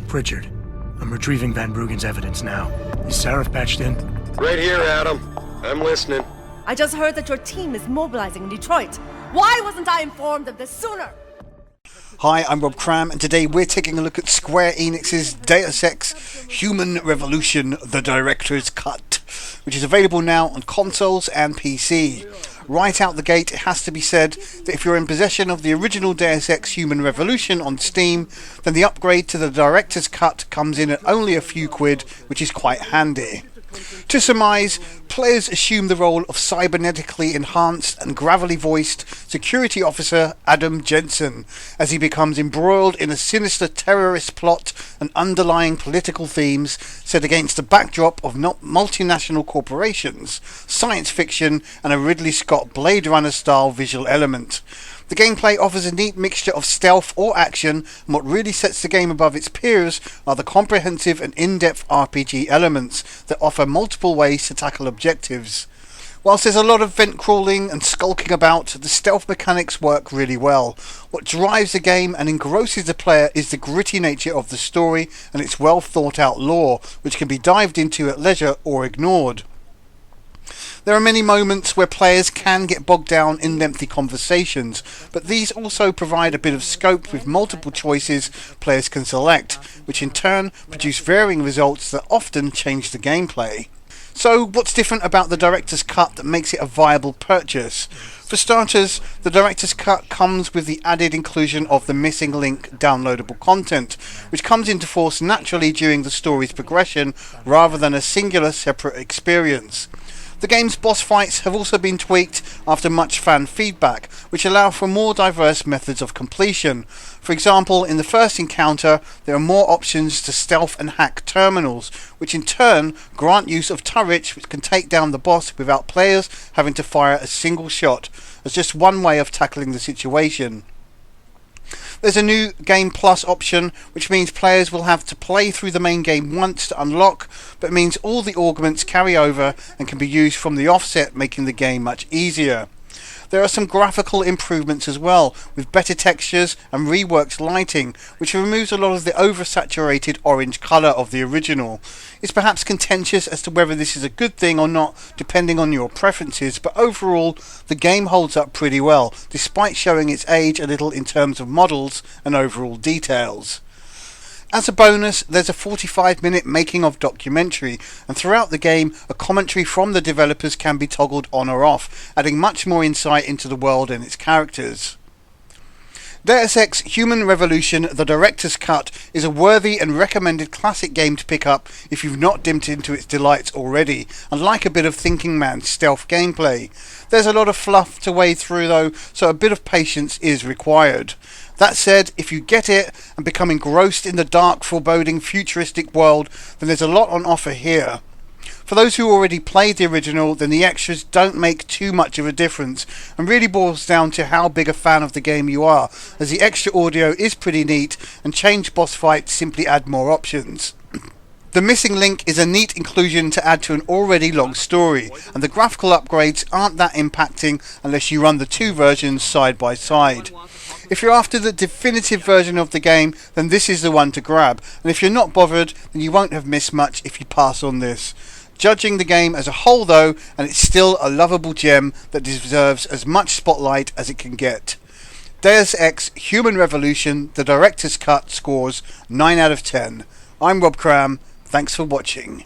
Pritchard. I'm retrieving Van Bruggen's evidence now. Is Sarif patched in? Right here, Adam. I'm listening. I just heard that your team is mobilizing in Detroit. Why wasn't I informed of this sooner? Hi, I'm Rob Cram, and today we're taking a look at Square Enix's Deus Ex Human Revolution, the Director's Cut, which is available now on consoles and PC. Right out the gate, it has to be said that if you're in possession of the original Deus Ex Human Revolution on Steam, then the upgrade to the Director's Cut comes in at only a few quid, which is quite handy. To surmise, players assume the role of cybernetically enhanced and gravelly voiced security officer Adam Jensen as he becomes embroiled in a sinister terrorist plot and underlying political themes set against a backdrop of multinational corporations, science fiction and a Ridley Scott Blade Runner style visual element. The gameplay offers a neat mixture of stealth or action, and what really sets the game above its peers are the comprehensive and in-depth RPG elements that offer multiple ways to tackle objectives. Whilst there's a lot of vent crawling and skulking about, the stealth mechanics work really well. What drives the game and engrosses the player is the gritty nature of the story and its well thought out lore, which can be dived into at leisure or ignored. There are many moments where players can get bogged down in lengthy conversations, but these also provide a bit of scope with multiple choices players can select, which in turn produce varying results that often change the gameplay. So what's different about the Director's Cut that makes it a viable purchase? For starters, the Director's Cut comes with the added inclusion of the missing link downloadable content, which comes into force naturally during the story's progression rather than a singular separate experience. The game's boss fights have also been tweaked after much fan feedback, which allow for more diverse methods of completion. For example, in the first encounter, there are more options to stealth and hack terminals, which in turn grant use of turrets which can take down the boss without players having to fire a single shot, as just one way of tackling the situation. There's a new Game Plus option, which means players will have to play through the main game once to unlock, but means all the augments carry over and can be used from the offset, making the game much easier. There are some graphical improvements as well, with better textures and reworked lighting, which removes a lot of the oversaturated orange colour of the original. It's perhaps contentious as to whether this is a good thing or not, depending on your preferences, but overall the game holds up pretty well, despite showing its age a little in terms of models and overall details. As a bonus, there's a 45-minute making of documentary, and throughout the game a commentary from the developers can be toggled on or off, adding much more insight into the world and its characters. Deus Ex Human Revolution, the Director's Cut, is a worthy and recommended classic game to pick up if you've not dipped into its delights already, and like a bit of Thinking Man's stealth gameplay. There's a lot of fluff to wade through though, so a bit of patience is required. That said, if you get it and become engrossed in the dark, foreboding, futuristic world, then there's a lot on offer here. For those who already played the original, then the extras don't make too much of a difference, and really boils down to how big a fan of the game you are, as the extra audio is pretty neat, and changed boss fights simply add more options. The missing link is a neat inclusion to add to an already long story, and the graphical upgrades aren't that impacting unless you run the two versions side by side. If you're after the definitive version of the game, then this is the one to grab, and if you're not bothered, then you won't have missed much if you pass on this. Judging the game as a whole though, and it's still a lovable gem that deserves as much spotlight as it can get. Deus Ex Human Revolution, the Director's Cut scores 9 out of 10. I'm Rob Cram, thanks for watching.